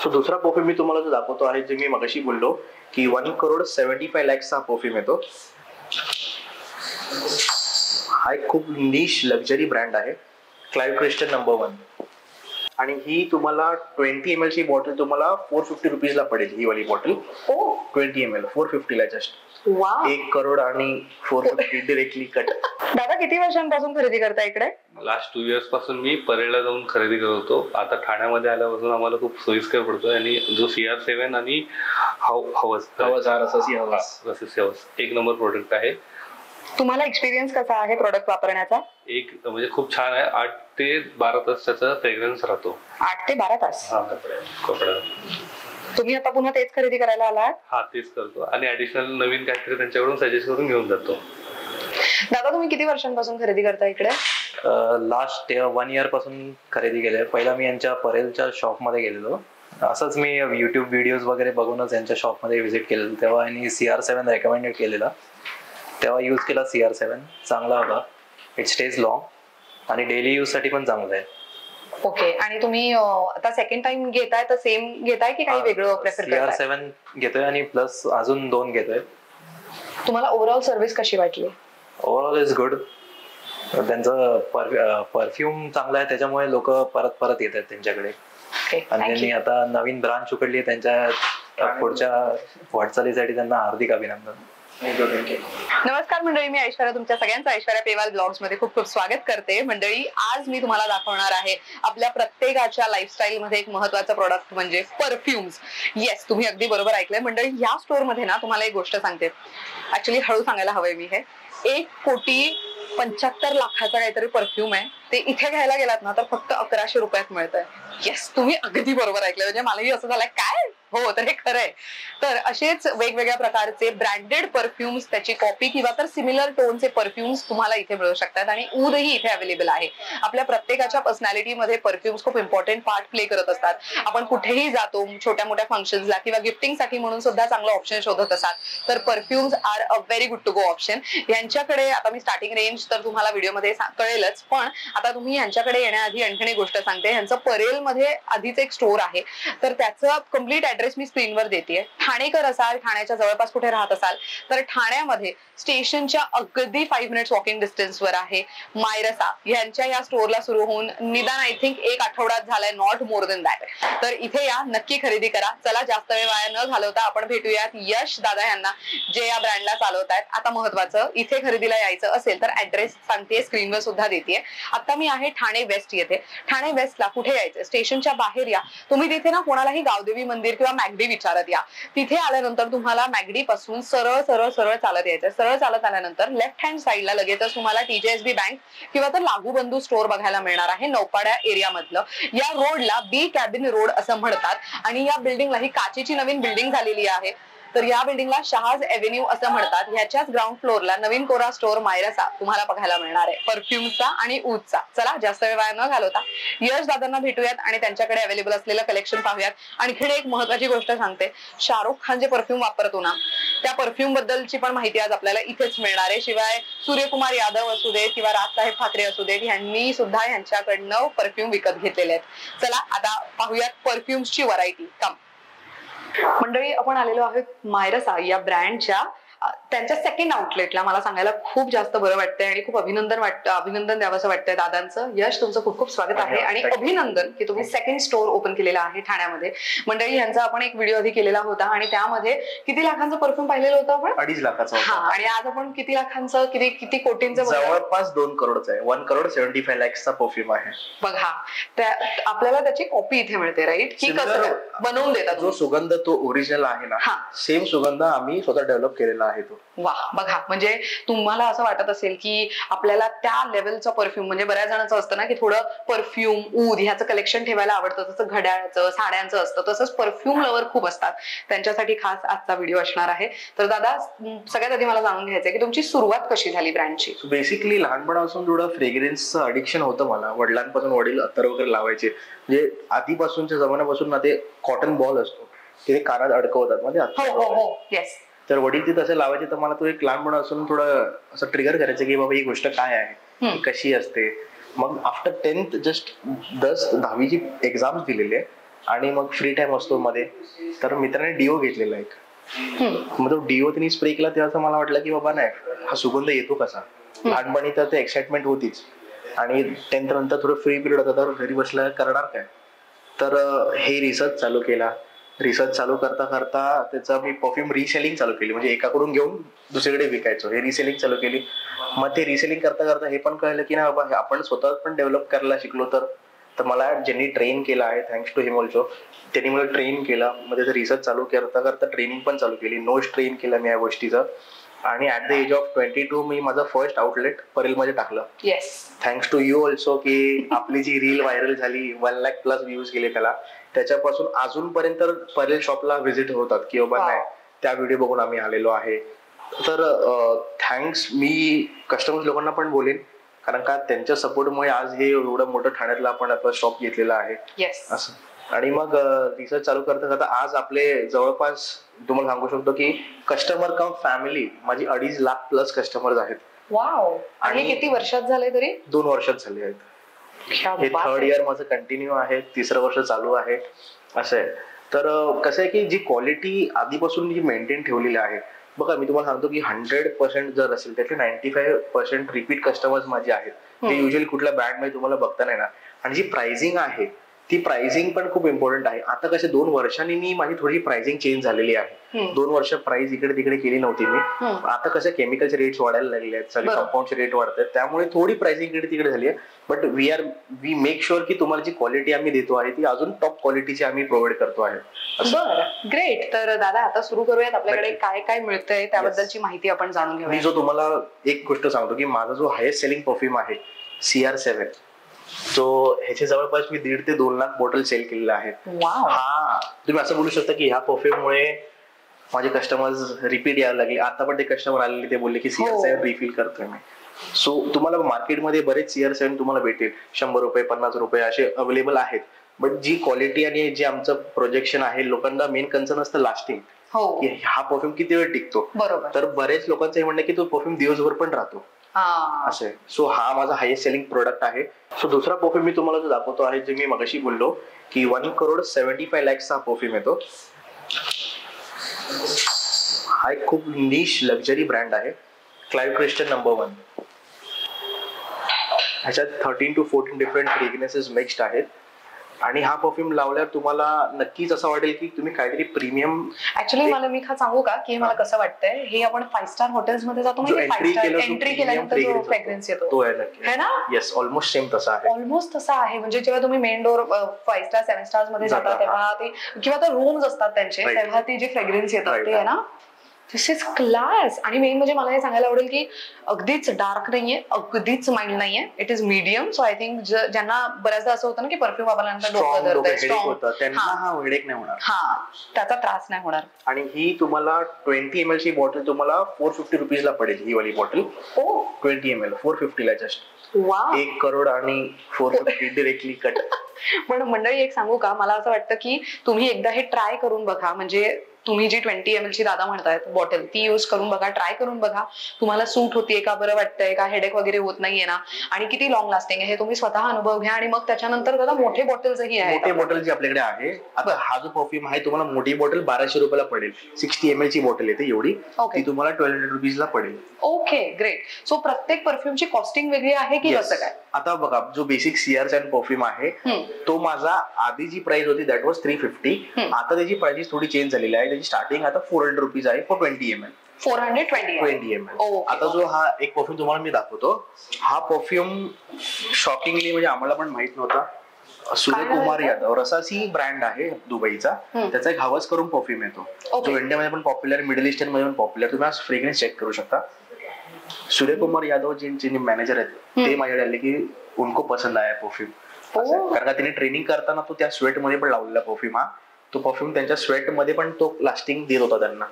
So दुसरा perfume मी तुम्हाला जो दाखवतो आहे, जे मी मगाशी बोललो की 1,75,00,000 हा परफ्यूम येतो. हा एक खूप निश लक्झरी ब्रँड आहे, क्लाइव्ह क्रिस्टल नंबर 1. आणि ही तुम्हाला 20 ml ची बॉटल तुम्हाला 450 रुपीजला पडेल. ही वाली बॉटल 20 ml 450 ला जस्ट. 1 करोड आणि 450 डिरेक्टली कट. दादा किती वर्षांपासून खरेदी करता इकडे? लास्ट 2 इयर्स पासून मी परेलला जाऊन खरेदी करत होतो. आता ठाण्यामध्ये आल्यापासून आम्हाला खूप सोयीस्कर पडतोय. आणि जो CR7 आणि हवस एक नंबर प्रोडक्ट आहे. तुम्हाला एक्सपिरियन्स कसा आहे प्रोडक्ट वापरण्याचा? एक म्हणजे खूप छान आहे. 8 ते 12 तास त्याचा फ्रेग्रन्स राहतो. 8 ते 12 तास? हा, कपडा. तुम्ही आता पुन्हा तेच खरेदी करायला आलात? हा, तेच करतो आणि ऍडिशनल नवीन काहीतरी त्यांच्याकडून सजेस्ट करून घेऊन जातो. दादा तुम्ही किती वर्षांपासून खरेदी करता इकडे? लास्ट 1 इयर पासून खरेदी केली. पहिला मी यांच्या परेलच्या शॉप मध्ये गेलेलो. असंच मी युट्यूब व्हिडिओज वगैरे बघूनच यांच्या शॉप मध्ये व्हिजिट केलेलं. तेव्हा यांनी CR7 रेकमेंडेड केलेला. तेव्हा यूज केला CR7. चांगला होता. इट स्टेज लॉंग आणि डेली यूज साठी पण चांगलं आहे. ओके. आणि तुम्ही आता सेकंड टाइम घेताय तर सेम घेताय की काही वेगळं प्रेफर करताय? CR7 घेतोय आणि प्लस अजून 2 घेतोय. तुम्हाला ओव्हरऑल सर्व्हिस कशी वाटली? Overall is good. त्यांचं परफ्यूम चांगलं आहे, त्याच्यामुळे लोक परत परत येतात त्यांच्याकडे. आणि त्यांनी आता नवीन ब्रांच उघडली आहे. त्यांच्या पुढच्या वाटचालीसाठी त्यांना हार्दिक अभिनंदन. नमस्कार मंडळी, मी ऐश्वर्या, तुमच्या सगळ्यांचं ऐश्वर्या पेवाल ब्लॉग्स मध्ये खूप खूप स्वागत करते. मंडळी, आज मी तुम्हाला दाखवणार आहे आपल्या प्रत्येकाच्या लाईफस्टाईल मध्ये एक महत्वाचं प्रोडक्ट म्हणजे परफ्युम्स. येस, तुम्ही अगदी बरोबर ऐकलंय मंडळी. या स्टोर मध्ये ना तुम्हाला एक गोष्ट सांगते. ऍक्च्युली हळू सांगायला हवंय मी. हे 1,75,00,000 काहीतरी परफ्यूम आहे. ते इथे घ्यायला गेलात ना तर फक्त 1100 रुपयात मिळतंय. येस, तुम्ही अगदी बरोबर ऐकलं. म्हणजे मलाही असं झालंय काय हो, तर हे खरंय. तर असेच वेगवेगळ्या प्रकारचे ब्रँडेड परफ्युम्स, त्याची कॉपी किंवा तर सिमिलर टोनचे परफ्युम्स तुम्हाला इथे मिळू शकतात. आणि ऊदही इथे अवेलेबल आहे. आपल्या प्रत्येकाच्या पर्सनॅलिटीमध्ये परफ्युम्स खूप इम्पॉर्टंट पार्ट प्ले करत असतात. आपण कुठेही जातो, छोट्या मोठ्या फंक्शन्सला किंवा गिफ्टिंगसाठी म्हणून सुद्धा चांगलं ऑप्शन शोधत असाल तर perfumes are a very good to go option. यांच्याकडे आता मी स्टार्टिंग रेंज तर तुम्हाला व्हिडिओमध्ये कळेलच, पण आता तुम्ही यांच्याकडे येण्याआधी आणखी एक गोष्ट सांगते. यांचं परेलमध्ये आधीच एक स्टोर आहे, तर त्याचं कम्प्लीट ऍड्रेस मी स्क्रीनवर देतेय. ठाणेकर असाल, ठाण्याच्या जवळपास कुठे राहत असाल तर ठाण्यामध्ये स्टेशनच्या अगदी 5 मिनिट्स वॉकिंग डिस्टन्सवर आहे मायरसा. यांच्या या स्टोरला सुरू होऊन निदान आय थिंक 1 आठवडाच झालाय, नॉट मोर देन दॅट. तर इथे या, नक्की खरेदी करा. चला, जास्त वेळ वाया न घालवता आपण भेटूयात यश दादा यांना, जे या ब्रँडला चालवतायत. आता महत्वाचं, इथे खरेदीला यायचं असेल तर ऍड्रेस सांगतेय, स्क्रीनवर सुद्धा देतेय. आता मी आहे ठाणे वेस्ट येथे. ठाणे वेस्टला कुठे यायचं? स्टेशनच्या बाहेर या तुम्ही. तिथे ना कोणालाही गावदेवी मंदिर किंवा मॅगडी विचारत या. तिथे आल्यानंतर तुम्हाला मॅगडी पासून सरळ सरळ सरळ चालत यायचं. सरळ चालत आल्यानंतर लेफ्ट हँड साईडला लगेचच तुम्हाला TJSB बँक किंवा तर लागू बंधू स्टोर बघायला मिळणार आहे. नौपाड्या एरिया मधलं. या रोडला बी कॅबिन रोड असं म्हणतात. आणि या बिल्डिंगला, ही काचेची नवीन बिल्डिंग झालेली आहे, तर या बिल्डिंगला शहाज एव्हेन्यू असं म्हणतात. ह्याच्याच ग्राउंड फ्लोअरला नवीन कोरा स्टोर मायरसा तुम्हाला बघायला मिळणार आहे, परफ्युमचा आणि ऊदचा. चला, जास्त वेळ वाया न घालवता यश दादांना भेटूयात आणि त्यांच्याकडे अवेलेबल असलेलं कलेक्शन पाहूयात. आणखी एक महत्वाची गोष्ट सांगते, शाहरुख खान जे परफ्यूम वापरतो ना, त्या परफ्यूम बद्दलची पण माहिती आज आपल्याला इथेच मिळणार आहे. शिवाय सूर्यकुमार यादव असू देत किंवा राजसाहेब ठाकरे असू देत, यांनी सुद्धा यांच्याकडनं परफ्यूम विकत घेतलेले आहेत. चला, आता पाहूयात परफ्युम्सची व्हरायटी. कम मंडळी, आपण आलेलो आहोत मायरसा या ब्रँडच्या त्यांच्या सेकंड आउटलेटला. मला सांगायला खूप जास्त बरं वाटतंय आणि खूप अभिनंदन द्यावंसं वाटतंय दादांचं. यश, तुमचं खूप खूप स्वागत आहे आणि अभिनंदन की तुम्ही सेकंड स्टोर ओपन केलेला आहे ठाण्यामध्ये. मंडळी, यांचा आपण एक व्हिडिओ आधी केलेला होता आणि त्यामध्ये किती लाखांचं परफ्यूम पाहिलेलं होतं आपण? 2.5 लाखाचं. हा, आणि आज आपण किती लाखांचं, किती कोटींचं? जवळपास 2 करोडचं आहे. 1,75,00,000 परफ्यूम आहे. बघा, आपल्याला त्याची कॉपी इथे मिळते, राईट? की कसं बनवून देतात? जो सुगंध तो ओरिजिनल आहे ना, सेम सुगंध आम्ही स्वतः डेव्हलप केलेला आहे तो. वा, बघा, म्हणजे तुम्हाला असं वाटत असेल की आपल्याला त्या लेवलचं परफ्यूम, म्हणजे बऱ्याच जणांचं असतं ना की थोडं परफ्यूम, ऊद ह्याचं कलेक्शन ठेवायला आवडतं, तसं घड्याळाचं, साड्यांचं असतं, तसंच परफ्यूम लवर खूप असतात. त्यांच्यासाठी खास आजचा व्हिडिओ असणार आहे. तर दादा, सगळ्यात आधी मला जाणून घ्यायचंय की तुमची सुरुवात कशी झाली ब्रँडची? बेसिकली लहानपणापासून थोडं फ्रेग्रन्सचं अडिक्शन होतं मला. वडिलांपासून वडील अत्तर वगैरे लावायचे. म्हणजे आधीपासूनच्या जमान्यापासून ना, ते कॉटन बॉल असतो ते कानात अडकवतात मध्ये. तर वडील ते तसे लावायचे, तर मला तो एक लहानपणापासून थोडं असं ट्रिगर करायचं की बाबा ही गोष्ट काय आहे, कशी असते. मग आफ्टर 10th जस्ट 10वी ची एक्झाम्स दिलेली आहे आणि मग फ्री टाइम असतो मध्ये, तर मित्राने डिओ घेतलेला एक. मग तो डिओ त्यांनी स्प्रे केला तेव्हा मला वाटलं की बाबा नाही, हा सुगंध येतो कसा. लहानपणी तर ते एक्साइटमेंट होतीच, आणि 10th नंतर थोडं फ्री पिरियड होता, तर घरी बसल्या करणार काय. तर हे रिसर्च चालू केला. रिसर्च चालू करता करता त्याचा मी परफ्यूम रिसेलिंग चालू केली, म्हणजे एकाकडून घेऊन दुसरीकडे विकायचो, हे रिसेलिंग चालू केली. मग ते रिसेलिंग करता करता हे पण कळलं की ना बाबा आपण स्वतः पण डेव्हलप करायला शिकलो. तर मला ज्यांनी ट्रेन केला आहे, थँक्स टू हिम ऑल्सो, त्यांनी मला ट्रेन केला. मग त्याचं रिसर्च चालू करता करता ट्रेनिंग पण चालू केली, नोज ट्रेन केला मी या गोष्टीचं. आणि ऍट द एज ऑफ 22 मी माझं फर्स्ट आउटलेट परेलमध्ये टाकलं. थँक्स टू यू ऑल्सो, की आपली जी रील व्हायरल झाली, 1 लाख प्लस व्ह्यूज गेले त्याला. त्याच्यापासून अजूनपर्यंत परेल शॉपला व्हिजिट होतात की बाबा नाही, त्या व्हिडिओ बघून आम्ही आलेलो आहे. तर थँक्स मी कस्टमर्स लोकांना पण बोलेन, कारण का त्यांच्या सपोर्टमुळे आज हे एवढं मोठं ठाण्यातलं आपण आपला शॉप घेतलेला आहे असं. आणि मग रिसर्च चालू करता करता आज आपले जवळपास तुम्हाला सांगू शकतो की कस्टमर कम फॅमिली माझी 2.5 लाख प्लस कस्टमर्स आहेत. वाव. आणि किती वर्षात झाले तरी? 2 वर्षात झाले आहेत. हे 3rd इयर माझं कंटिन्यू आहे, 3रं वर्ष चालू आहे असं आहे. तर कसं आहे की जी क्वालिटी आधीपासून जी मेंटेन ठेवलेली आहे बघा, मी तुम्हाला सांगतो की 100% जर असेल त्यातले 95% रिपीट कस्टमर्स माझे आहेत, ते युजली कुठल्या ब्रँडमध्ये तुम्हाला बघता नाही ना. आणि जी प्राइसिंग आहे ती प्राइसिंग पण खूप इम्पॉर्टंट आहे. आता कसे 2 वर्षांनी मी माझी थोडी प्राइसिंग चेंज झालेली आहे. 2 वर्ष प्राइस इकडे तिकडे केली नव्हती मी. आता कसं केमिकलचे रेट्स वाढायला लागले आहेत, सगळे कंपाऊंडचे रेट वाढतात, त्यामुळे थोडी प्राइसिंग इकडे तिकडे झाली आहे. बट वी मेक शुअर की तुम्हाला जी क्वालिटी आम्ही देतो आहे ती अजून टॉप क्वालिटीची आम्ही प्रोव्हाइड करतो आहे. बरं, ग्रेट. तर दादा आता सुरू करूयात, आपल्याकडे काय काय मिळतंय त्याबद्दलची माहिती आपण जाणून घेऊया. मी जो तुम्हाला एक गोष्ट सांगतो की माझा जो हायेस्ट सेलिंग परफ्यूम आहे CR7, तो ह्याचे जवळपास मी 1.5 ते 2 लाख बॉटल सेल केलेला आहे. हा, तुम्ही असं बोलू शकता की ह्या परफ्यूम मुळे माझे कस्टमर्स रिपीट यायला लागले. आता पण ते कस्टमर आलेले, ते बोलले की CR7 रिफिल करतोय मी. सो तुम्हाला मार्केटमध्ये बरेच CR7 तुम्हाला भेटेल, 100 रुपये 50 रुपये असे अवेलेबल आहेत. बट जी क्वालिटी आणि जे आमचं प्रोजेक्शन आहे, लोकांना मेन कन्सर्न असतं लास्टिंग, की हा परफ्यूम किती वेळ टिकतो. तर बरेच लोकांचं हे म्हणणं की तो परफ्यूम दिवसभर पण राहतो असे. सो हा माझा हायेस्ट सेलिंग प्रोडक्ट आहे. सो दुसरा परफ्यूम मी तुम्हाला जो दाखवतो आहे, जे मी मगाशी बोललो की 1,75,00,000 हा परफ्यूम येतो. हा एक खूप निश लक्झरी ब्रँड आहे, क्लाइव्ह क्रिस्टन नंबर 1. ह्याच्यात 13 to 14 डिफरंट फ्रेग्रन्सेस मिक्स्ड आहेत. आणि हा परफ्यूम लावल्यावर तुम्हाला नक्कीच असं वाटेल की तुम्ही काहीतरी प्रीमियम. ऍक्च्युअली मला मी सांगू का की मला कसं वाटतंय, हे आपण 5 स्टार हॉटेल्स मध्ये जातो, एंट्री केल्यानंतर जो फ्रेग्रन्स येतो तो आहे ना. येस, ऑलमोस्ट सेम तसा आहे. ऑलमोस्ट तसा आहे. म्हणजे जेव्हा तुम्ही मेन डोर 5 स्टार 7 स्टार्स मध्ये जाता तेव्हा ते, किंवा तर रूम्स असतात त्यांचे, तेव्हा ते जे फ्रेग्रन्स येतात ते आहे ना, दिस इज क्लास. आणि मेन म्हणजे मला हे सांगायला आवडेल की अगदीच डार्क नाहीये, अगदीच माइल्ड नाहीये, it is medium. So I think ज्यांना बऱ्याचदा असं होतं ना की परफ्यूम वापरल्यानंतर डोकं धरतंय, त्यांना हा हेडेक नाही होणार, त्याचा त्रास नाही होणार. आणि ही तुम्हाला 20 ml ची बॉटल तुम्हाला 450 रुपीजला पडेल. ही वाली बॉटल 20 ml 450 ला जस्ट. 1 करोड आणि 450 डिरेक्टली कट. पण मंडळी एक सांगू का, मला असं वाटतं की तुम्ही एकदा हे ट्राय करून बघा. म्हणजे तुम्ही जी 20 ml ची दादा म्हणतायत बॉटल, ती युज करून बघा, ट्राय करून बघा, तुम्हाला सूट होतीये का, बरं वाटतंय का, हेडेक वगैरे होत नाहीये ना, आणि किती लॉंग लास्टिंग आहे हे तुम्ही स्वतः अनुभव घ्या. आणि मग त्याच्यानंतर दादा मोठे बॉटल्सही आहेत. मोठे बॉटल जी आपल्याकडे आहे. आता हा जो परफ्यूम आहे तुम्हाला मोठी बॉटल 1200 रुपयाला पडेल. 60 ml ची बॉटल येते एवढी, ती तुम्हाला 1200 रुपीजला पडेल. Okay, great. सो प्रत्येक परफ्यूमची कॉस्टिंग वेगळी आहे की कसं काय? आता बघा, जो बेसिक CR7 परफ्यूम आहे तो माझा आधी जी प्राइस होती दॅट वॉज 350. आता त्याची प्राइस थोडी चेंज झालेली आहे. त्याची स्टार्टिंग आता 400 रुपीज आहे फॉर 20 ml. 420 ml. आता जो हा एक परफ्यूम तुम्हाला मी दाखवतो, हा परफ्यूम शॉकिंगली म्हणजे आम्हाला पण माहित नव्हता. सूर्यकुमार यादव रसासी ब्रँड आहे दुबईचा, त्याचा एक हवस करून परफ्यूम येतो, जो इंडियामध्ये पण पॉप्युलर, मिडल ईस्टर्न मध्ये पण पॉप्युलर. तुम्ही आज फ्रेग्रन्स चेक करू शकता. सूर्यकुमार यादव जे मॅनेजर आहेत ते माझ्याकडे आले की उनको पसंद आया परफ्यूम. कारण का त्यांनी ट्रेनिंग करताना तो त्या स्वेट मध्ये पण लावलेला परफ्यूम. हा तो परफ्यूम त्यांच्या स्वेट मध्ये पण तो लास्टिंग देत होता त्यांना.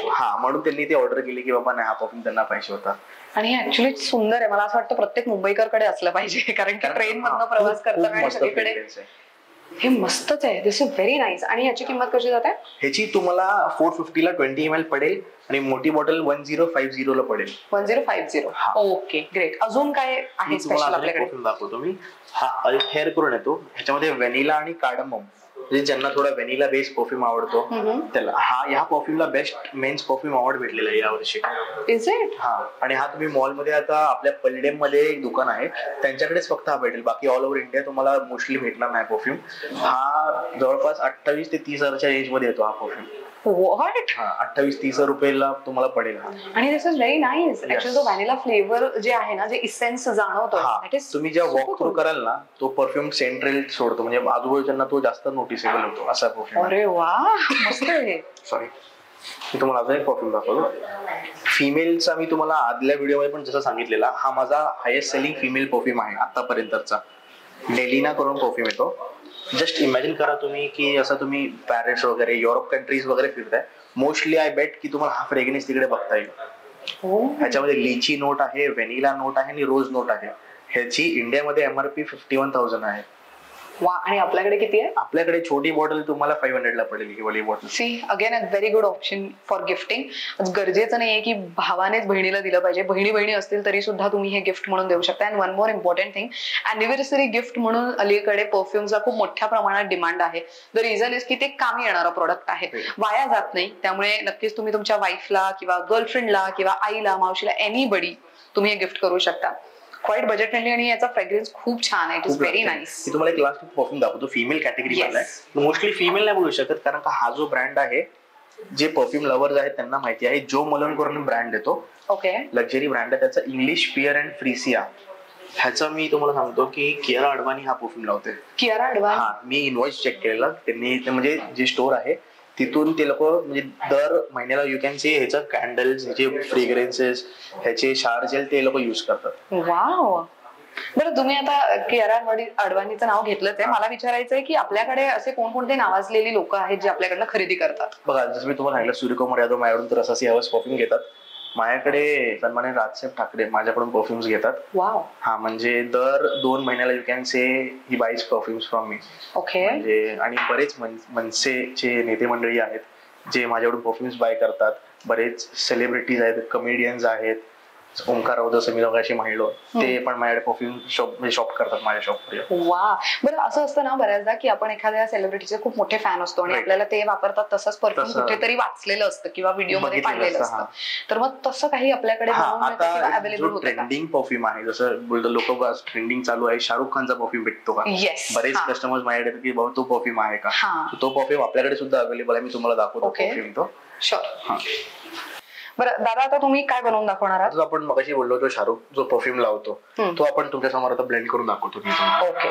हा, म्हणून त्यांनी ते ऑर्डर केली की बाबा नाही, हा परफ्यूम त्यांना पाहिजे होता. आणि ऍक्च्युली सुंदर आहे. मला असं वाटतं प्रत्येक मुंबईकरकडे असलं पाहिजे, कारण की ट्रेन मधनं प्रवास करताना सगळीकडे हे मस्तच आहे. दिस इज व्हेरी नाईस. आणि याची किंमत कशी जाते? ह्याची तुम्हाला 450 ला 20 ml पडेल, आणि मोठी बॉटल 1050 ला पडेल. 1050. Okay, great. अजून काय आहे स्पेशल आपल्याकडे? दाखवतो मी. हा हेअर करून येतो, ह्याच्यामध्ये व्हॅनिला आणि कार्डमम म्हणजे ज्यांना थोडा व्हॅनिला बेस्ड परफ्यूम आवडतो त्याला ह्या परफ्यूमला बेस्ट मेन्स परफ्यूम अवॉर्ड भेटलेला आहे यावर्षी. Is it? हा, आणि हा तुम्ही मॉलमध्ये आता आपल्या पल्डेम मध्ये एक दुकान आहे त्यांच्याकडेच फक्त हा भेटेल, बाकी ऑल ओव्हर इंडिया तुम्हाला मोस्टली भेटणार नाही परफ्यूम. हा जवळपास 28 ते 30 हजारच्या रेंज मध्ये येतो हा परफ्यूम. व्हॉट? 28-30 रुपयाला तुम्हाला पडेल. आणि दिस इज व्हेरी नाईस. ऍक्च्युअली जो व्हॅनिला फ्लेवर जे आहे ना, जे इसेन्स जाणवतो, तुम्ही जेव्हा वॉक थ्रू कराल ना तो परफ्यूम सेंट्रल सोडतो, म्हणजे आजूबाजूच्यांना तो जास्त नोटिसेबल होतो असा परफ्यूम. अरे वा, मस्त आहे. सॉरी, मी तुम्हाला अजून एक परफ्यूम दाखवतो. फिमेलचा मी तुम्हाला आदल्या व्हिडिओमध्ये पण जसं सांगितलेला, हा माझा हायेस्ट सेलिंग फिमेल परफ्यूम आहे आतापर्यंतचा. डेलिना करून परफ्यूम येतो. जस्ट इमॅजिन करा तुम्ही की असं तुम्ही पॅरिस वगैरे युरोप कंट्रीज वगैरे फिरताय, मोस्टली आय बेट की तुम्हाला हा फ्रेग्रन्स तिकडे बघता येईल. ह्याच्यामध्ये लिची नोट आहे, व्हॅनिला नोट आहे आणि रोज नोट आहे. ह्याची इंडियामध्ये MRP 51,000 आहे. वा, आणि आपल्याकडे किती आहे? आपल्याकडे छोटी बॉटल तुम्हाला 500 ला पडेल ही वाली bottle. See again a very good option for gifting. गरजेचं नाहीये की भावानेच बहिणीला दिलं पाहिजे, बहिणी असतील तरी सुद्धा तुम्ही हे गिफ्ट म्हणून देऊ शकता. And one more important thing, anniversary gift म्हणून अलीकडे परफ्युमचा खूप मोठ्या प्रमाणात डिमांड आहे. द रिझन इज की ते कामी येणारं प्रोडक्ट आहे, वाया जात नाही. त्यामुळे नक्कीच तुम्ही तुमच्या वाईफला किंवा गर्लफ्रेंडला किंवा आईला, मावशीला, एनीबडी तुम्ही हे गिफ्ट करू शकता. क्वाईट बजेट फ्रेंडली आणि याचा फ्रेग्रन्स खूप छान आहे. It is very nice. मी तुम्हाला एक लास्ट परफ्यूम दाखवतो, फिमेल कॅटेगरी मधला आहे. मोस्टली फिमेल नाही बोलू शकत, कारण का हा जो ब्रँड आहे, जे परफ्यूम लवर्स आहेत त्यांना माहिती आहे. जो मलन करून ब्रँड येतो, ओके, लक्झरी ब्रँड आहे त्याचा, इंग्लिश पिअर अँड फ्रिसिया. ह्याचा मी तुम्हाला सांगतो की कियारा अडवाणी हा परफ्यूम लावते. कियारा अडवाणी? हा, मी इनवॉइस चेक केलेला त्यांनी, म्हणजे जे स्टोर आहे तिथून ते लोक म्हणजे दर महिन्याला यू कॅन सी ह्याचं कॅन्डल्स, ह्याचे फ्रेग्रन्सेस, ह्याचे शावर जेल ते लोक युज करतात. वाव. बरं, तुम्ही आता कियारा अडवाणीचं नाव घेतलंच आहे. मला विचारायचंय की आपल्याकडे असे कोणकोणते नावाजलेली लोक आहेत जे आपल्याकडनं खरेदी करतात? बघा, जसं मी तुम्हाला सांगितलं, सूर्यकुमार यादव माझ्याकडून तर रसासी हवस परफ्यूम घेतात. माझ्याकडे सन्माननीय राजसाहेब ठाकरे माझ्याकडून परफ्युम्स घेतात. वाव. हा, म्हणजे दर 2 महिन्याला you can say he buys perfumes from me. Okay. म्हणजे आणि बरेच मनसेचे नेते मंडळी आहेत जे माझ्याकडून परफ्युम्स बाय करतात. बरेच सेलिब्रिटीज आहेत, कमेडियन्स आहेत. ओंकार राऊत, समीर अशी म्हणलो, ते पण माझ्याकडे परफ्यूम शॉप करतात माझ्या शॉपवर. वा. बरं, असं असतं ना बऱ्याचदा की आपण एखाद्या सेलिब्रिटीचे खूप मोठे फॅन असतो आणि आपल्याला ते वापरतात तसंच परफ्यूम कुठेतरी वाचलेलं असतं किंवा व्हिडिओ मध्ये पाहिलेलं असतं, तर मग तसं काही आपल्याकडे अवेलेबल होतं? ट्रेंडिंग परफ्यूम आहे, जसं बोलतो लोक ट्रेंडिंग चालू आहे, शाहरुख खानचा परफ्यूम भेटतो का? बरेच कस्टमर्स माझ्याकडे की बाबा तो परफ्यूम आहे का? तो परफ्यूम आपल्याकडे सुद्धा अवेलेबल आहे. मी तुम्हाला दाखवतो परफ्यूम तो. शुअर. बरं दादा, आता तुम्ही काय बनवून दाखवणार आहात? आपण मगाशी बोललो तो शाहरुख जो परफ्यूम लावतो तो आपण तुमच्या समोर आता ब्लेंड करून दाखवतो. ओके.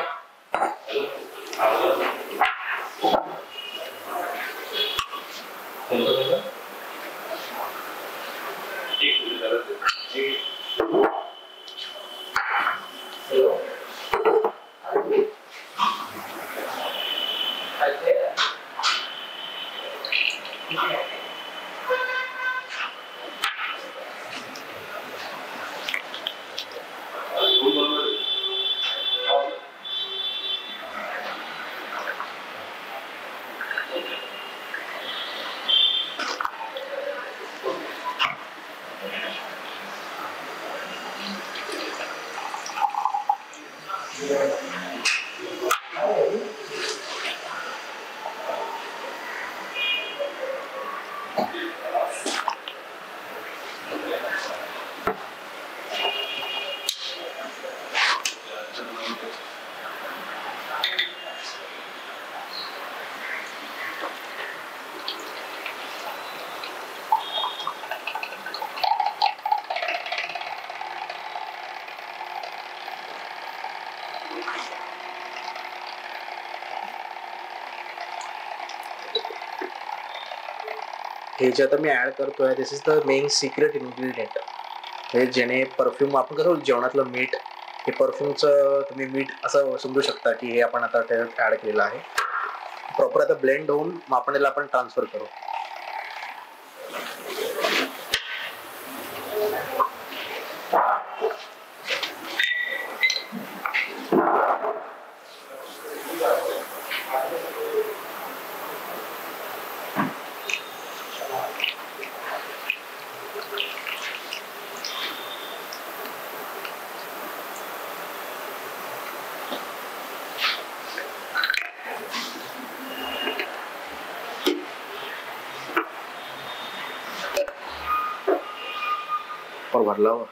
हे जे आता मी ऍड करतोय, this is the main secret ingredient. हे जेणे परफ्यूम, आपण कसं जेवणातलं मीठ, हे परफ्यूमचं तुम्ही मीठ असं समजू शकता की हे आपण आता त्यात ऍड केलेलं आहे. प्रॉपर आता ब्लेंड होऊन आपण याला ट्रान्सफर करू. ऑफर भरला हो.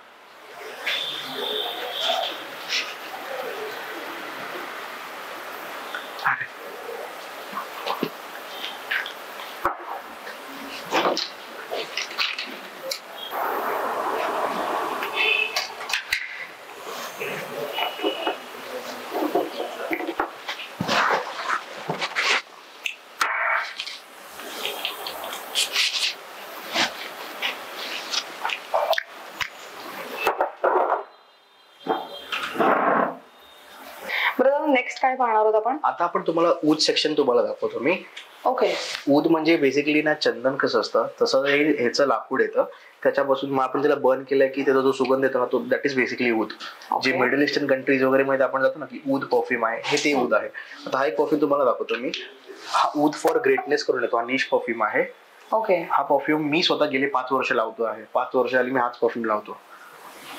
नेक्स्ट काय पाहणार आहोत आपण? आता आपण तुम्हाला ऊद सेक्शन तुम्हाला दाखवतो मी. ओके. ऊद म्हणजे बेसिकली ना चंदन कसं असतं तसं ह्याचं लाकूड येतं, त्याच्यापासून मग आपण त्याला बर्न केलं की त्याचा जो सुगंध येतो ना तो दॅट इज बेसिकली ऊद. जे मिडल ईस्टर्न कंट्रीज वगैरे मध्ये आपण जातो ना की ऊद परफ्यूम आहे, हे ते ऊद आहे. आता हा एक परफ्यूम तुम्हाला दाखवतो मी. हा ऊद फॉर ग्रेटनेस करून येतो, हा निश परफ्यूम आहे. ओके. हा परफ्यूम मी स्वतः गेले 5 वर्ष लावतो आहे. 5 वर्ष आली मी हाच परफ्यूम लावतो.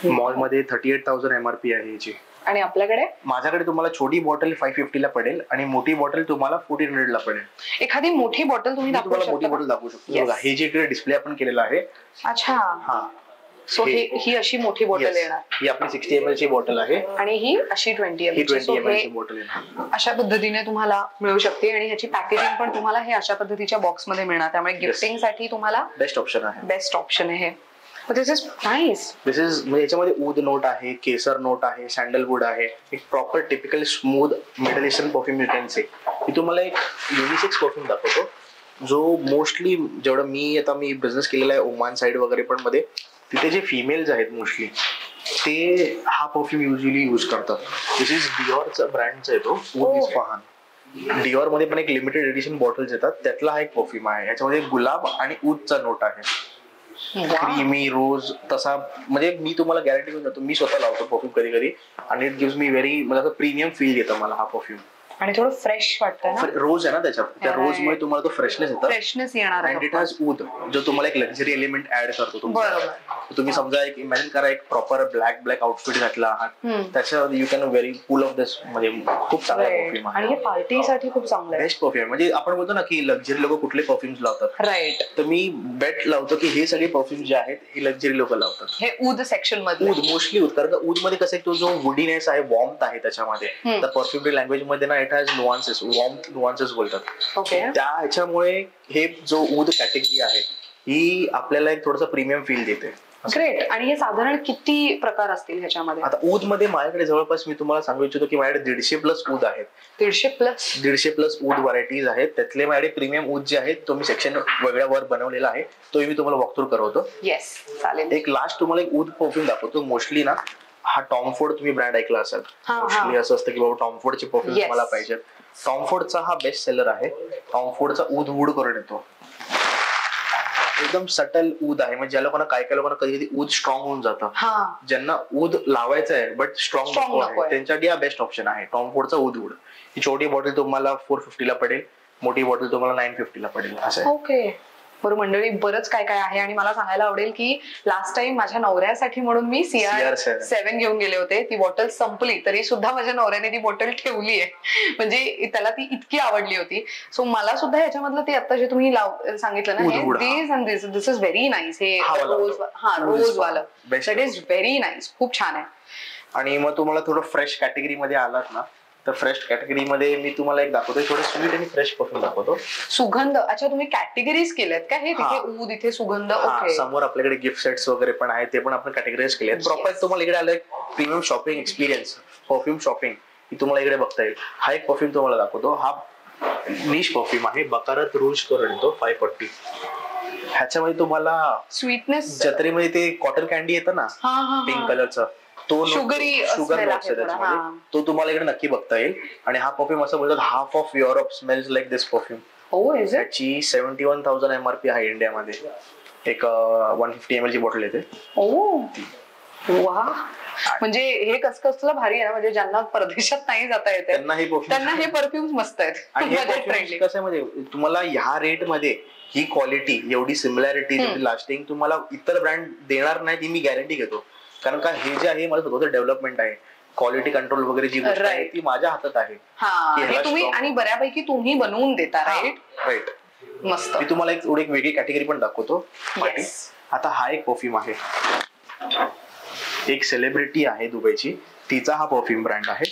मॉलमध्ये 38,000 MRP आहे याची. आणि आपल्याकडे? माझ्याकडे तुम्हाला छोटी बॉटल 550 ला पडेल आणि मोठी बॉटल तुम्हाला 1400 ला पडेल. एखादी मोठी बॉटल तुम्ही तुम्हाला मोठी बॉटल दाखवू शकतो बघा. हे जे इकडे डिस्प्ले आपण केलेला आहे. अच्छा. हा. सो ही अशी मोठी बॉटल येणार. ही आपली 60 ml ची बॉटल आहे आणि ही अशी 20 ही ml 20 ml ची बॉटल आहे. अशा पद्धतीने तुम्हाला मिळू शकते आणि ह्याची पॅकेजिंग पण तुम्हाला हे अशा पद्धतीच्या बॉक्स मध्ये मिळणार, त्यामुळे गिफ्टिंग साठी तुम्हाला बेस्ट ऑप्शन आहे. बेस्ट ऑप्शन आहे. दिस इज नाईस. दिस इज म्हणजे याच्यामध्ये ऊद नोट आहे, केसर नोट आहे, सॅन्डलवूड आहे. एक proper typical smooth Middle Eastern perfume you can say. मी तुम्हाला एक युनिसेक्स परफ्यूम दाखवतो जो मोस्टली जेवढं मी बिझनेस केलेला आहे ओमान साइड वगैरे पण मध्ये, तिथे जे फिमेल्स आहेत मोस्टली ते हा परफ्यूम युजली यूज करतात. दिस इज डिओरचा ब्रँडचा येतो ऊद इस्फहान. डिओर मध्ये पण एक लिमिटेड एडिशन बॉटल्स येतात, त्यातला हा एक परफ्यूम आहे. याच्यामध्ये गुलाब आणि ऊदचा नोट आहे. क्रीमी रोज तसा, म्हणजे मी तुम्हाला गॅरंटी देऊन जातो, मी स्वतः लावतो परफ्यूम कधी कधी आणि इट गिव्स मी व्हेरी म्हणजे प्रीमियम फील येतं मला हा परफ्यूम. आणि थोडं फ्रेश वाटतं ना. रोज आहे ना त्याच्यात, त्या रोज मुळे तुम्हाला तो फ्रेशनेस येतो. फ्रेशनेस येणार अँड इट हॅज ऊद जो तुम्हाला एक लक्झरी एलिमेंट ऍड करतो. बरोबर. तुम्ही समजा एक इमॅजिन करा एक प्रॉपर ब्लॅक आउटफिट घातला आहात, त्याच्यावर you can very full of this, म्हणजे खूप चांगला परफ्यूम आहे. आणि हे पार्टीसाठी खूप चांगलं आहे. Best perfume. म्हणजे आपण बोलतो ना की लक्झरी लोक कुठले परफ्यूम्स लावतात, राईट. तर मी बेट लावतो की हे सगळे परफ्यूम जे आहेत हे लक्झरी लोक लावतात. हे ऊद सेक्शन मध्ये ऊद मोस्टली ऊद, कारण का ऊद मध्ये कसं तो जो वुडीनेस आहे, वॉर्मथ आहे त्याच्यामध्ये. तर परफ्यूम लँग्वेज मध्ये ना इट हॅज नुआन्सेस, वॉर्मथ नुआन्सेस बोलतात. ओके. त्या ह्याच्यामुळे हे जो ऊद कॅटेगरी आहे ही आपल्याला एक थोडंसं प्रीमियम फील देते. ग्रेट. आणि हे साधारण किती प्रकार असतील ह्याच्यामध्ये? आता ऊद मध्ये माझ्याकडे जवळपास मी तुम्हाला सांगू इच्छितो की माझ्याकडे 150+ ऊद आहेत. 150+ ऊद व्हरायटीज आहेत. त्यातले माझ्याकडे प्रीमियम ऊद जे आहेत तो मी सेक्शन वेगळ्या वर बनवलेला आहे, तो मी तुम्हाला वॉक थ्रू करवतो. येस, चालेल. एक लास्ट तुम्हाला एक ऊद परफ्यूम दाखवतो. मोस्टली ना हा टॉम फोर्ड तुम्ही ब्रँड ऐकला असेल. मोस्टली असं असतं की बाबा टॉम फोर्डचे परफ्यूम मला पाहिजेत. टॉम फोर्डचा हा बेस्ट सेलर आहे. टॉम फोर्डचा ऊद वूड करून येतो, एकदम सटल ऊद आहे. म्हणजे ज्या लोकांना काय लोकांना कधी कधी ऊद स्ट्रॉंग होऊन जातं, ज्यांना ऊद लावायचं आहे बट स्ट्रॉंग नको आहे, त्यांच्यासाठी हा बेस्ट ऑप्शन आहे टॉम फोर्डचा ऊद वूड. ही छोटी बॉटल तुम्हाला 450 ला पडेल, मोठी बॉटल तुम्हाला 950 ला पडेल असं आहे. ओके. बरं मंडळी, बरंच काय काय आहे. आणि मला सांगायला आवडेल की लास्ट टाइम माझ्या नवऱ्यासाठी म्हणून मी CR7 घेऊन गेले होते. ती बॉटल संपली तरी सुद्धा माझ्या नवऱ्याने ती बॉटल ठेवली आहे, म्हणजे त्याला ती इतकी आवडली होती. सो मला सुद्धा ह्याच्यामधलं ते आता जे तुम्ही सांगितलं ना, दिस इज व्हेरी नाईस. हे रोज वाला दॅट इज व्हेरी नाईस, खूप छान आहे. आणि मग तुम्हाला थोडं फ्रेश कॅटेगरी मध्ये आलात ना, तर फ्रेश कॅटेगरी मध्ये मी तुम्हाला एक दाखवतो, थोडं स्वीट आणि फ्रेश परफ्यूम दाखवतो. सुगंध. अच्छा, तुम्ही कॅटेगरीज केल्यात का? हे तिथे ऊद, इथे सुगंध. ओके. समोर आपल्याकडे गिफ्ट सेट्स वगैरे पण आहेत, ते पण आपण कॅटेगरीज केले आहेत. प्रॉपर तुम्हाला इकडे आलं premium shopping experience, perfume shopping ही तुम्हाला इकडे बघता येईल. हा एक परफ्यूम तुम्हाला दाखवतो. हा निश परफ्यूम आहे, बकारत रूज करून येतो 540. ह्याच्यामध्ये तुम्हाला स्वीटनेस, जत्रेमध्ये ते कॉटन कॅन्डी येतं ना पिंक कलरचं, तो शुगर नोट्स आहे त्याच्यामध्ये, तो तुम्हाला इकडे नक्की बघता येईल. आणि हा परफ्यूम असं बोलतात half of Europe smells like this perfume. त्याची 71,000 MRP आहे इंडियामध्ये. एक 150 ml ची बॉटल येते. वा, म्हणजे हे कसलं भारी आहे. म्हणजे ज्यांना परदेशात नाही जाता येते त्यांना हे परफ्यूम मस्त आहेत. आणि कसं आहे म्हणजे तुम्हाला ह्या रेट मध्ये ही क्वालिटी, एवढी सिमिलॅरिटी, लास्टिंग तुम्हाला इतर ब्रँड देणार नाही, ती मी गॅरंटी घेतो. कारण का हे जे आहे मला स्वतःचं डेव्हलपमेंट आहे, क्वालिटी कंट्रोल वगैरे जी गोष्ट आहे ती माझ्या हातात आहे. तुम्ही आणि बऱ्यापैकी तुम्ही बनवून देता. राईट. मस्त. मी तुम्हाला एक वेगळी कॅटेगरी पण दाखवतो. आता हा एक परफ्यूम आहे, एक सेलिब्रिटी आहे दुबईची, तिचा हा परफ्यूम ब्रँड आहे.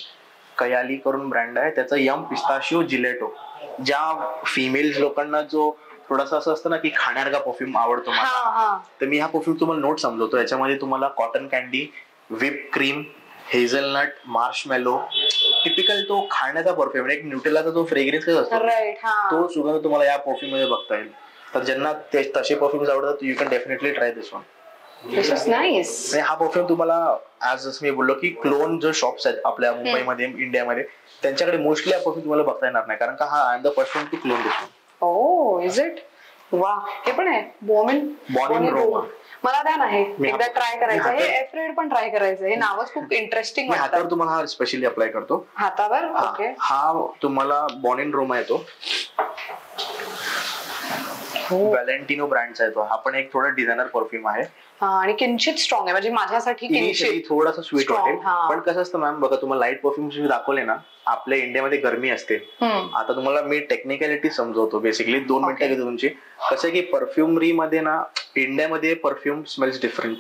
कयाली करून ब्रँड आहे त्याचा. Yum pistachio gelato. ज्या फिमेल लोकांना जो थोडासा असं असतं ना की खाण्यासारखा परफ्यूम आवडतो मला, तर मी हा परफ्यूम तुम्हाला नोट समजवतो. याच्यामध्ये तुम्हाला cotton candy, whip cream, hazelnut, marshmallow, typical तो खाण्याचा परफ्यूम, एक न्यूटेलाचा जो फ्रेग्रन्स असतो तो सुगंध तुम्हाला या परफ्यूम मध्ये बघता येईल. तर ज्यांना तसे परफ्यूम्स आवडतात you can definitely try this one. हा परफ्यूम तुम्हाला ॲज मी बोललो की क्लोन जो शॉप्स आहेत आपल्या मुंबईमध्ये इंडियामध्ये त्यांच्याकडे मोस्टली हा परफ्यूम तुम्हाला बघता येणार नाही, कारण का हा I am the first one to clone this one. Oh is it? वा, हे पण आहे बॉर्न इन रोमा. मला द्या ना, हे एकदा ट्राय करायचं. हे एफ्रेड पण ट्राय करायचं. हे नावच खूप इंटरेस्टिंग वाटतं. हातावर तुम्हाला हा स्पेशली अप्लाय करतो. हातावर? ओके. हा तुम्हाला बॉर्न इन रोमा येतो. व्हॅलेंटिनो ब्रँडचा आहे तो. हा पण एक थोडा डिझायनर परफ्यूम आहे आणि किंचित स्ट्रॉंग आहे, म्हणजे माझ्यासाठी किंचित थोडासा स्वीट वाटेल. पण कसं असतं मॅम बघा, तुम्हाला लाईट परफ्यूम्स मी दाखवले ना, आपल्या इंडियामध्ये गरमी असते. आता तुम्हाला मी टेक्निकॅलिटी समजवतो. बेसिकली 2 मिनिटं घेतो तुमची. कसं की परफ्युमरी मध्ये ना, इंडियामध्ये परफ्यूम स्मेल्स डिफरंट,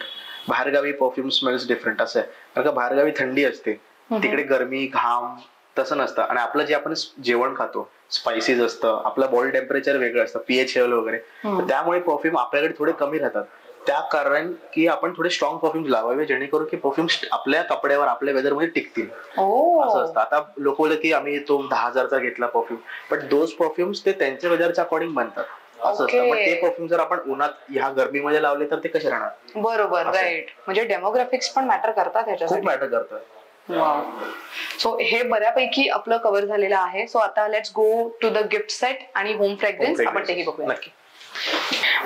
बाहेरगावी परफ्यूम स्मेल्स डिफरंट असं आहे. कारण का बाहेरगावी थंडी असते, तिकडे गरमी घाम तसं नसतं. आणि आपलं जे आपण जेवण खातो स्पायसीज असतं, आपलं बॉडी टेम्परेचर वेगळं असतं, पीएच लेवल वगैरे, त्यामुळे परफ्यूम आपल्याकडे थोडे कमी राहतात. त्या कारण की आपण थोडे स्ट्रॉंग परफ्यूम्स लावावे जेणेकरून की परफ्यूम्स आपल्या कपड्यावर आपल्या वेदरमध्ये टिकतील असं असतं. आता लोक बोलले की आम्ही तो 10,000चा घेतला परफ्यूम, बट दोज परफ्यूम्स ते त्यांच्या वेदरच्या अकॉर्डिंग बनतात असं असतं. पण ते परफ्यूम जर आपण उन्हात ह्या गरमीमध्ये लावले तर ते कसे राहणार? बरोबर, राईट. म्हणजे डेमोग्राफिक्स पण मॅटर करतात ह्याच्यासाठी. खूप मॅटर करतात. सो हे बऱ्यापैकी आपलं कव्हर झालेलं आहे. सो आता let's go to the gift set आणि होम फ्रेग्रन्स. आपण तेही बघूया. नक्की.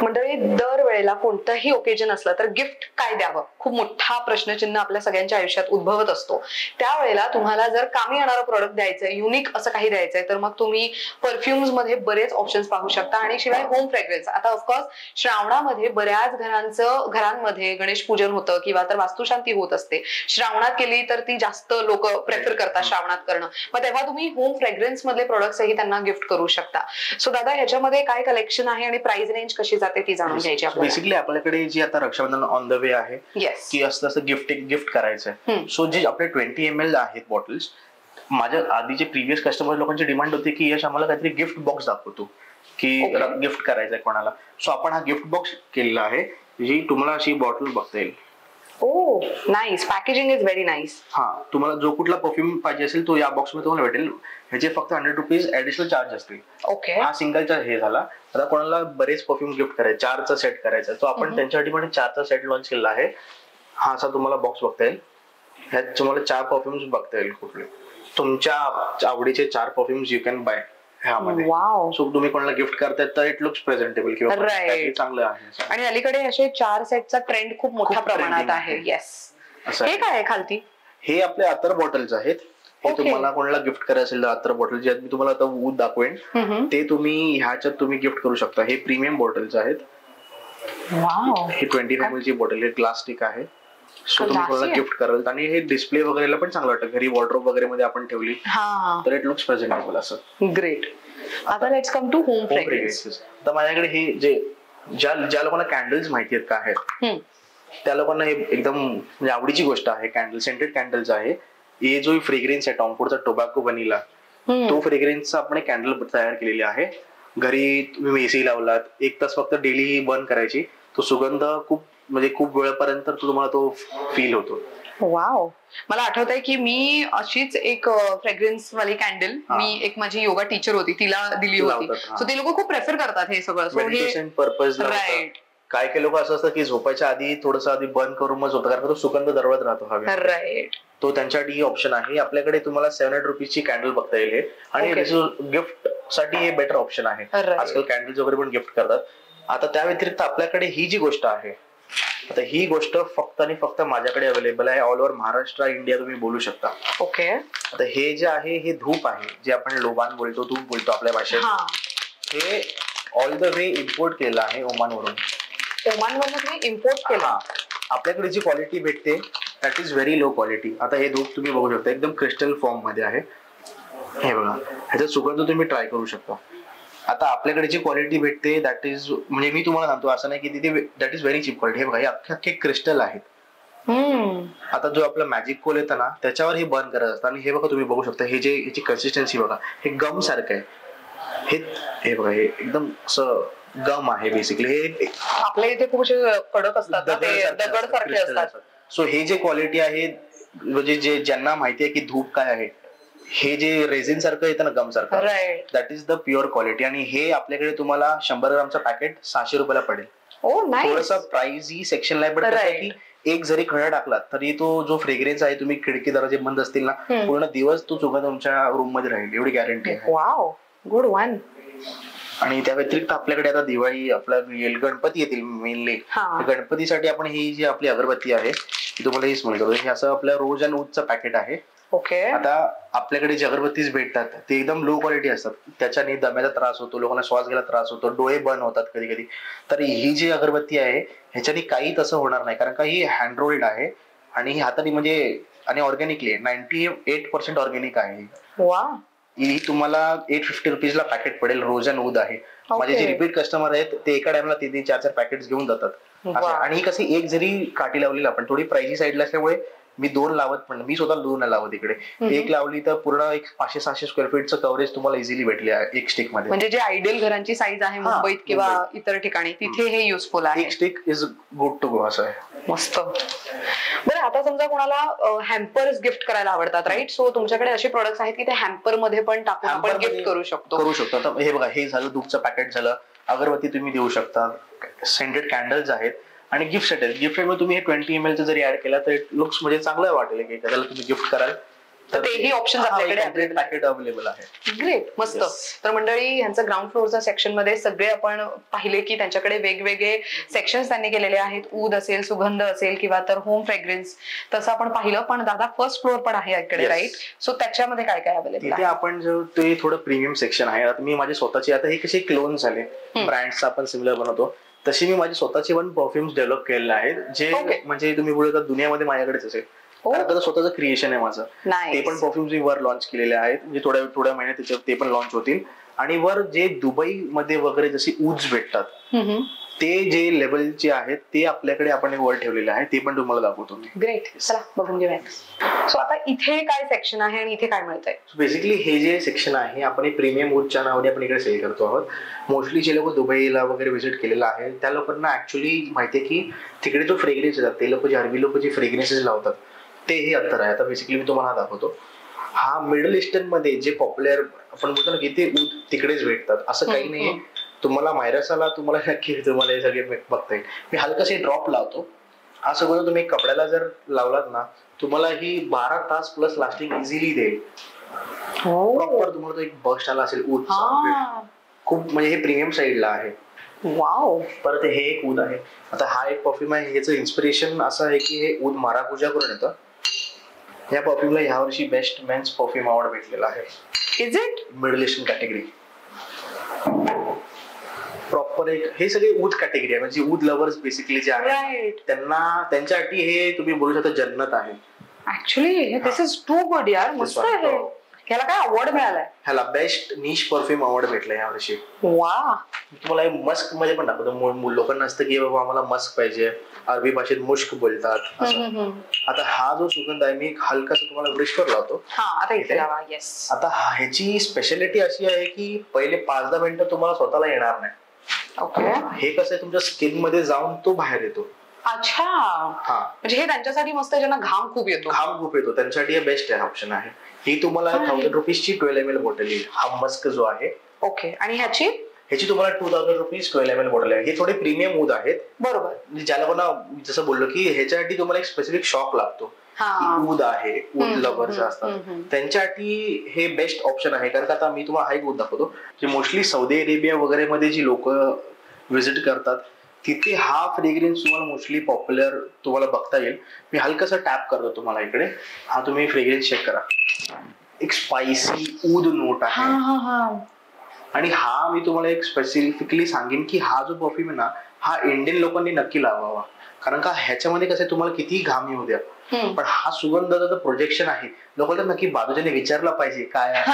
मंडळी, दर वेळेला कोणतंही ओकेजन असलं तर गिफ्ट काय द्यावं खूप मोठा प्रश्नचिन्ह आपल्या सगळ्यांच्या आयुष्यात उद्भवत असतो. त्यावेळेला तुम्हाला जर कामी येणारं प्रोडक्ट द्यायचंय, युनिक असं काही द्यायचंय, तर मग तुम्ही परफ्युम्स मध्ये बरेच ऑप्शन्स पाहू शकता. आणि शिवाय होम फ्रेग्रन्स, आता ऑफकोर्स श्रावणामध्ये बऱ्याच घरांमध्ये गणेश पूजन होतं किंवा तर वास्तुशांती होत असते. श्रावणात केली तर ती जास्त लोक प्रेफर करतात श्रावणात करणं. मग तेव्हा तुम्ही होम फ्रेग्रन्स मधले प्रोडक्ट्सही त्यांना गिफ्ट करू शकता. सो दादा, ह्याच्यामध्ये काय कलेक्शन आहे आणि प्राइस रेंज कशी जाते ती जाणून घ्यायची आपल्याला. बेसिकली आपल्याकडे जी आता रक्षाबंधन ऑन द वे आहे की असं गिफ्ट करायचंय. सो जे आपले 20 ml आहेत बॉटल्स, माझ्या आधीचे प्रिव्हियस कस्टमर लोकांची डिमांड होती की यश आम्हाला काहीतरी गिफ्ट बॉक्स दाखवतो की गिफ्ट करायचंय कोणाला. सो आपण हा गिफ्ट बॉक्स केलेला आहे, जी तुम्हाला अशी बॉटल बघता येईल. ओ nice, packaging is very nice. हा, तुम्हाला जो कुठला परफ्यूम पाहिजे असेल तो या बॉक्स मध्ये तुम्हाला भेटेल. ह्याचे फक्त ₹100 ऍडिशनल चार्ज असतील. ओके. हा सिंगलचा हे झाला. आता कोणाला बरेच परफ्यूम गिफ्ट करायचे, 4चा सेट करायचा, तो आपण त्यांच्यासाठी पण 4चा सेट लॉन्च केला आहे. हा असा तुम्हाला बॉक्स बघता येईल. ह्यात तुम्हाला 4 परफ्युम्स बघता येईल. कुठले तुमच्या आवडीचे 4 परफ्युम्स यू कॅन बाय ह्यामध्ये. सो तुम्ही कोणाला गिफ्ट करताय तर इट लुक्स प्रेझेंटेबल किंवा चांगलं आहे. आणि अलीकडे असे 4 सेटचा ट्रेंड खूप मोठ्या प्रमाणात आहे. येस. हे काय आहे खालती? हे आपले अत्तर बॉटल्स आहेत. हे तुम्हाला कोणाला गिफ्ट करायचं असेल तर अत्तर बॉटल, ज्यात मी तुम्हाला आता ऊद दाखवेन, ते तुम्ही ह्याच्यात तुम्ही गिफ्ट करू शकता. हे प्रीमियम बॉटल्स आहेत. हे 25 ml ची बॉटल, हे प्लास्टिक आहे. सो तुम्ही कोणाला गिफ्ट कराल आणि हे डिस्प्ले वगैरेला पण चांगलं वाटतं. घरी वॉर्डरोब वगैरे मध्ये आपण ठेवली तर इट लुक्स प्रेझेंटेबल असं. ग्रेट. आता let's come to home fragrance. तर माझ्याकडे हे जे ज्या लोकांना कॅन्डल्स माहिती आहेत काय आहेत त्या लोकांना हे एकदम म्हणजे आवडीची गोष्ट आहे. कॅन्डल, सेंटेड कॅन्डल्स आहे. हे जो फ्रेग्रन्स आहे टॉम फोर्डचा टोबॅको वनिला, तो फ्रेग्रन्सचा आपण कॅन्डल तयार केलेली आहे. घरी तुम्ही एसी लावलात, 1 तास फक्त डेली बर्न करायची, तो सुगंध खूप वेळपर्यंत तुम्हाला तो फील होतो. वाव. मला आठवतंय की मी अशीच एक फ्रेग्रन्स वाली कॅन्डल मी एक माझी योगा टीचर होती तिला दिली होती. सो ते लोक खूप प्रेफर करतात हे सगळं. सो हे पर्पज राईट. काही लोक असं असतं की झोपायच्या आधी थोडस आधी बंद करून मग झोपतात, कारण तो सुगंध दरवळत राहतो हवेत. राईट. तो त्यांच्यासाठी ही ऑप्शन आहे. आपल्याकडे तुम्हाला ₹700 ची कॅन्डल बघता येईल हे. आणि गिफ्ट साठी हे बेटर ऑप्शन आहे. आजकाल कॅन्डल्स वगैरे पण गिफ्ट करतात. आता त्या व्यतिरिक्त आपल्याकडे ही जी गोष्ट आहे, आता ही गोष्ट फक्त आणि फक्त माझ्याकडे अवेलेबल आहे. ऑल ओव्हर महाराष्ट्र, इंडिया तुम्ही बोलू शकता. ओके. आता हे जे आहे हे धूप आहे, जे आपण लोबान बोलतो, धूप बोलतो आपल्या भाषेत. हे ऑल द वे इम्पोर्ट केलं आहे ओमानवरून. ओमानवरून तुम्ही इम्पोर्ट केला? आपल्याकडे जी क्वालिटी भेटते that is very low quality. आता हे धूप तुम्ही बघू शकता, एकदम क्रिस्टल फॉर्म मध्ये आहे. हे बघा, ह्याचा सुगंध तुम्ही ट्राय करू शकता. आता आपल्याकडे जी क्वालिटी भेटते दॅट इज, म्हणजे मी तुम्हाला सांगतो असं नाही की तिथे that is very cheap quality. हे बघा, हे अख्खे क्रिस्टल आहेत. आता जो आपला मॅजिक कोल येतं ना त्याच्यावर हे बर्न करत असतं. आणि हे बघा तुम्ही बघू शकता, हे जे ह्याची कन्सिस्टन्सी बघा, हे गम सारखं आहे. हे बघा, हे एकदम असं गम आहे बेसिकली. हे आपल्या इथे खूप कडक असतात, दगड सारखे असतात. सो हे जे क्वालिटी आहे, म्हणजे जे ज्यांना माहिती आहे की धूप काय आहे, हे जे रेझिन सारखं येतं ना, गम सारखं, that is the pure quality. आणि हे आपल्याकडे तुम्हाला 100 ग्रामचं पॅकेट 600 रुपयाला पडेल. थोडंसं प्राइझी सेक्शनला आहे, पण की एक जरी खडा टाकला तरी तो जो फ्रेग्रेन्स आहे, तुम्ही खिडकी दरवाजे बंद असतील ना, पूर्ण दिवस तो सुगंध तुमच्या रूम मध्ये राहील, एवढी गॅरंटी आहे. Wow, good one. आणि त्या व्यतिरिक्त आपल्याकडे आता दिवाळी आपला येईल, गणपती येतील मेनली. गणपतीसाठी आपण ही जी आपली अगरबत्ती आहे तुम्हाला ही स्मेल करतो. हे असं आपलं रोज अँड ऊदचं पॅकेट आहे. ओके. आता आपल्याकडे जे अगरबत्तीज भेटतात ते एकदम लो क्वालिटी असतात, त्याच्याने दम्याचा त्रास होतो, लोकांना श्वास घ्यायला त्रास होतो, डोळे बर्न होतात कधी कधी. तर ही जी अगरबत्ती आहे ह्याच्याने काही तसं होणार नाही, कारण का ही हँड रोल्ड आहे आणि ही हाताने म्हणजे आणि ऑर्गॅनिकली 98% ऑर्गॅनिक आहे. ही तुम्हाला 850 रुपीजला पॅकेट पडेल. रोज अँड ऊद आहे. माझे जे रिपीट कस्टमर आहेत ते एका टाइमला 3-4 पॅकेट घेऊन जातात. आणि ही कशी एक जरी काठी लावली आपण, थोडी प्राइसी साईडला असल्यामुळे मी 2 लावत, पण मी स्वतः 2 लावत इकडे. एक लावली तर पूर्ण एक 500-600 स्क्वेअर फीटचं कव्हरेज तुम्हाला इझिली भेटले एक स्टिक मध्ये. म्हणजे जे आयडियल घरांची साईज आहे मुंबईत किंवा इतर ठिकाणी, तिथे हे युजफुल आहे. एक stick is good to go असं आहे. मस्त. बरं, आता समजा कोणाला हॅम्पर्स गिफ्ट करायला आवडतात, राईट? सो तुमच्याकडे असे प्रोडक्ट्स आहेत की ते हॅम्पर मध्ये पण टाकून आपण गिफ्ट करू शकतो. आता हे बघा, हे झालं धूपचं पॅकेट झालं, अगरबत्ती तुम्ही देऊ शकता, सेंटेड कॅन्डल्स आहेत आणि गिफ्ट सेट आहेत. गिफ्ट सेट मध्ये तुम्ही 20 ml जरी ऍड केला तर लुक्स म्हणजे चांगलं वाटेल की त्याला तुम्ही गिफ्ट कराल तर तेही ऑप्शन आपल्याकडे पॅकेट अवेलेबल आहे. ग्रेट, मस्त. तर मंडळी, ह्यांचं ग्राउंड फ्लोअरच्या सेक्शन मध्ये सगळे आपण पाहिले की त्यांच्याकडे वेगवेगळे सेक्शन्स त्यांनी केलेले आहेत. ऊद असेल, सुगंध असेल किंवा तर होम फ्रेग्रन्स, तसं आपण पाहिलं. पण दादा, फर्स्ट फ्लोअर पण आहे इकडे, राईट? सो त्याच्यामध्ये काय काय अवेलेबल आहे? आपण जो ते थोडं प्रीमियम सेक्शन आहे. आता मी माझे स्वतःचे, आता हे कसे क्लोन झाले, ब्रँड्स आपण सिमिलर बनवतो, तशी मी माझे स्वतःचे पण परफ्युम्स डेव्हलप केलेले आहेत, जे म्हणजे तुम्ही बोलता दुनियामध्ये माझ्याकडेच असेल. स्वतःचं क्रिएशन आहे माझं. ते पण परफ्युम्स मी वर लॉन्च केलेले आहेत, म्हणजे थोड्या महिन्यात ते पण लॉन्च होतील. आणि वर जे दुबई मध्ये वगैरे जशी ऊज भेटतात ते जे लेवलचे आहेत ते आपल्याकडे आपण वर ठेवलेले आहे, ते पण तुम्हाला दाखवतो मी. ग्रेट, चला बघून घेऊया. सो आता इथे काय सेक्शन आहे आणि इथे काय मिळतंय? बेसिकली हे जे सेक्शन आहे आपण प्रीमियम ऊदच्या नावाने आपण इकडे सेल करतो आहोत. मोस्टली जे लोक दुबईला वगैरे व्हिजिट केलेलं आहे त्या लोकांना ऍक्च्युअली माहितीये की तिकडे जो फ्रेग्रेन्स येतात, ते लोक जे अरबी लोक जे फ्रेग्रेन्सेस लावतात ते हे अत्तर आहे. आता बेसिकली मी तुम्हाला दाखवतो. हा मिडल ईस्टर्न मध्ये जे पॉप्युलर आपण बोलतो ना की ते ऊद तिकडेच भेटतात, असं काही नाही. तुम्हाला मायरसाला तुम्हाला नक्की तुम्हाला हे सगळे बघता येईल. मी हलकासे ड्रॉप लावतो. हा सगळं तुम्ही कपड्याला जर लावलात ना, तुम्हाला ही 12 तास प्लस लास्टिंग इझिली देईल. प्रॉपर तुम्हाला तो एक बस्ट आला असेल ऊद, खूप म्हणजे हे प्रीमियम साईडला आहे. वाव. परत हे एक ऊद आहे. आता हा एक परफ्यूम आहे, ह्याचं इन्स्पिरेशन असं आहे की हे ऊद माराकुजा करून येतं. या परफ्यूमला ह्या वर्षी बेस्ट मेन्स परफ्यूम अवॉर्ड भेटलेला आहे. Is it? Middle eastern category. Proper एक हे सगळे ऊद कॅटेगरी आहे, म्हणजे ऊद लव्हर्स बेसिकली जे आहेत त्यांना, त्यांच्यासाठी हे तुम्ही बोलू शकता जन्नत आहे. Actually this is too good यार, मस्त आहे. ह्याला काय अवॉर्ड मिळालाय? ह्याला बेस्ट निश परफ्यूम अवॉर्ड भेटलाय या वर्षी. वा. तुम्हाला मस्क मध्ये पण दाखवतो. लोकांना असतं की बाबा आम्हाला मस्क पाहिजे, अरबी भाषेत मुश्क बोलतात. आता हा जो सुगंध आहे मी हलकासा तुम्हाला ब्रशवर लावतो. आता ह्याची स्पेशालिटी अशी आहे की पहिले 5-10 मिनिटं तुम्हाला स्वतःला येणार नाही. हे कसं आहे, तुमच्या स्किन मध्ये जाऊन तो बाहेर येतो. अच्छा. म्हणजे हे त्यांच्यासाठी मस्त आहे ज्यांना घाम खूप येतो, त्यांच्यासाठी हे बेस्ट आहे, ऑप्शन आहे. ही तुम्हाला 1000 रुपीजची 12 ml बॉटल येईल. हा मस्क जो आहे. ओके. आणि ह्याची तुम्हाला 2000 रुपीज 12 ml बॉटल आहे. हे थोडे प्रीमियम ऊद आहेत. बरोबर. ज्याला कोणा जसं बोललो की ह्याच्यासाठी तुम्हाला एक स्पेसिफिक शॉप लागतो. ऊद आहे, ऊद लव्हर्स असतात त्यांच्यासाठी हे बेस्ट ऑप्शन आहे. कारण का आता मी तुम्हाला हा एक ऊद दाखवतो की मोस्टली सौदी अरेबिया वगैरे मध्ये जी लोक व्हिजिट करतात तिथे हा फ्रेग्रेन्स तुम्हाला मोस्टली पॉप्युलर तुम्हाला बघता येईल. मी हलकासा टॅप करतो तुम्हाला इकडे. हा तुम्ही फ्रेग्रेन्स चेक करा. एक स्पायसी ऊद नोट आहे. आणि हा मी तुम्हाला एक स्पेसिफिकली सांगेन की हा जो परफ्यूम आहे ना, हा इंडियन लोकांनी नक्की लावावा. कारण का ह्याच्यामध्ये कसं आहे, तुम्हाला किती घाम येऊ द्या पण हा सुगंधाचं प्रोजेक्शन आहे, लोकांना नक्की बाजूच्याने विचारला पाहिजे काय आहे.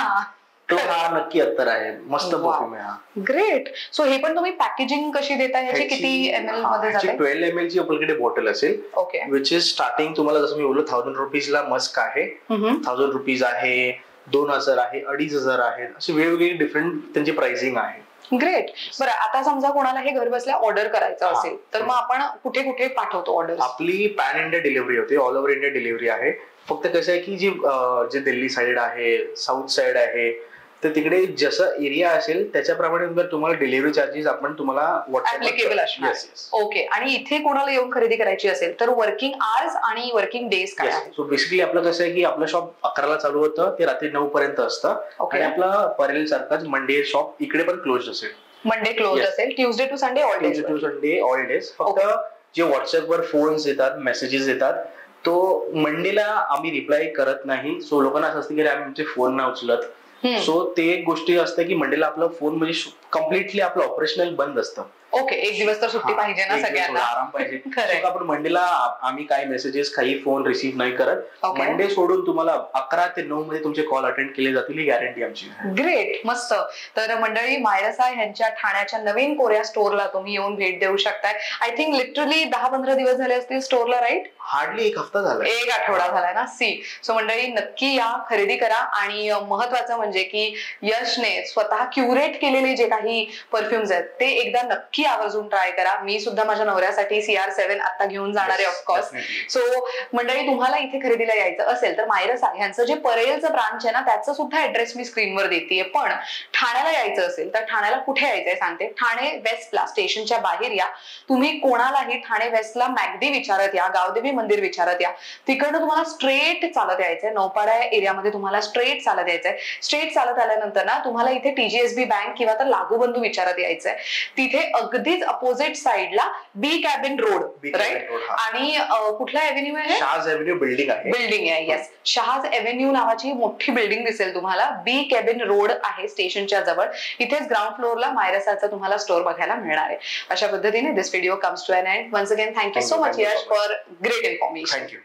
तो हा नक्की अत्तर आहे, मस्त परफ्यूम आहे हा. ग्रेट. सो हे पण तुम्ही पॅकेजिंग कशी देता, ह्याची किती ml मध्ये जाते? 12 ml ची आपल्याकडे बॉटल असेल. ओके. विच इज स्टार्टिंग तुम्हाला जसं मी बोललो 1000 रुपीजला मस्क आहे, 1000 रुपीज आहे, 2000 आहे, 2500 आहे, असे वेगवेगळे डिफरंट त्यांची प्राइसिंग आहे. ग्रेट. बरं, आता समजा कोणाला हे घर बसल्या ऑर्डर करायचं असेल तर मग आपण कुठे कुठे पाठवतो ऑर्डर? आपली पॅन इंडिया डिलिव्हरी होते, ऑल ओव्हर इंडिया डिलिव्हरी आहे. फक्त कसं आहे की जे दिल्ली साइड आहे, साऊथ साइड आहे, तर तिकडे जसं एरिया असेल त्याच्याप्रमाणे तुम्हाला डिलिव्हरी चार्जेस आपण तुम्हाला ऍप्लिकेबल असणार. ओके. आणि इथे कोणाला येऊन खरेदी करायची असेल तर वर्किंग आवर्स आणि वर्किंग डेज काय आहे? सो बेसिकली आपलं कसं आहे की आपलं शॉप 11ला चालू होतं, ते रात्री 9 पर्यंत असतं. आणि आपला परेल सारखाच मंडे शॉप इकडे पण क्लोज असेल. मंडे क्लोज असेल, Tuesday to Sunday all days. Tuesday to Sunday all days. फक्त जे व्हॉट्सअपवर फोन्स येतात, मेसेजेस येतात, तो मंडेला आम्ही रिप्लाय करत नाही. सो लोकांना असं असतं की आमचे फोन नाही उचलत. सो ते एक गोष्टी असते की मंडेला आपला फोन म्हणजे कम्प्लिटली आपलं ऑपरेशनल बंद असतं. ओके. एक दिवस तर सुट्टी पाहिजे ना सगळ्यांना, आराम पाहिजे. आपण मंडेला आम्ही काही मेसेजेस, काही फोन रिसीव्ह नाही करत. मंडे सोडून तुम्हाला 11 ते 9 मध्ये तुमचे कॉल अटेंड केले जातील, ही गॅरंटी आमची. ग्रेट. मस्त. तर मंडळी, मायरसा यांच्या ठाण्याच्या नवीन कोरिया स्टोअरला तुम्ही येऊन भेट देऊ शकताय. आय थिंक लिटरली 10-15 दिवस झाले असतील स्टोअरला, राईट? हार्डली 1 हफ्ता झाला, 1 आठवडा झालाय ना. सो मंडळी, नक्की या, खरेदी करा. आणि महत्वाचं म्हणजे की यशने स्वतः क्युरेट केलेले जे काही परफ्युम्स आहेत ते एकदा नक्की आवर्जून ट्राय करा. मी सुद्धा माझ्या नवऱ्यासाठी CR7 आता घेऊन जाणार आहे ऑफकोर्स. सो मंडळी, तुम्हाला इथे खरेदीला यायचं असेल तर मायरसा यांचं जे परेलचं ब्रांच आहे ना, त्याचं सुद्धा ऍड्रेस मी स्क्रीनवर देते. पण ठाण्याला यायचं असेल तर ठाण्याला कुठे यायचंय सांगते. ठाणे वेस्टला स्टेशनच्या बाहेर या. तुम्ही कोणालाही ठाणे वेस्टला मॅगडी विचारत या, गावदेवी मंदिर विचारत या. तिकडनं तुम्हाला स्ट्रेट चालत यायचंय. नौपाडा एरियामध्ये तुम्हाला स्ट्रेट चालत यायचंय. स्ट्रेट चालत आल्यानंतर ना तुम्हाला इथे TGSB बँक किंवा तर लागूबंधू विचारत यायचंय. तिथे अगदीच अपोजिट साइडला बी कॅबिन रोड, राईट? आणि कुठला एव्हेन्यू आहे? शहाज एव्हेन्यू बिल्डिंग आहे. बिल्डिंग आहे, येस. शहाज एव्हेन्यू नावाची मोठी बिल्डिंग दिसेल तुम्हाला. बी कॅबिन रोड आहे स्टेशनच्या जवळ. इथेच ग्राउंड फ्लोअरला मायरसाचा तुम्हाला स्टोअर बघायला मिळणार आहे. अशा पद्धतीने this video comes to an end. Once again thank you so much Yash for great information. Thank you.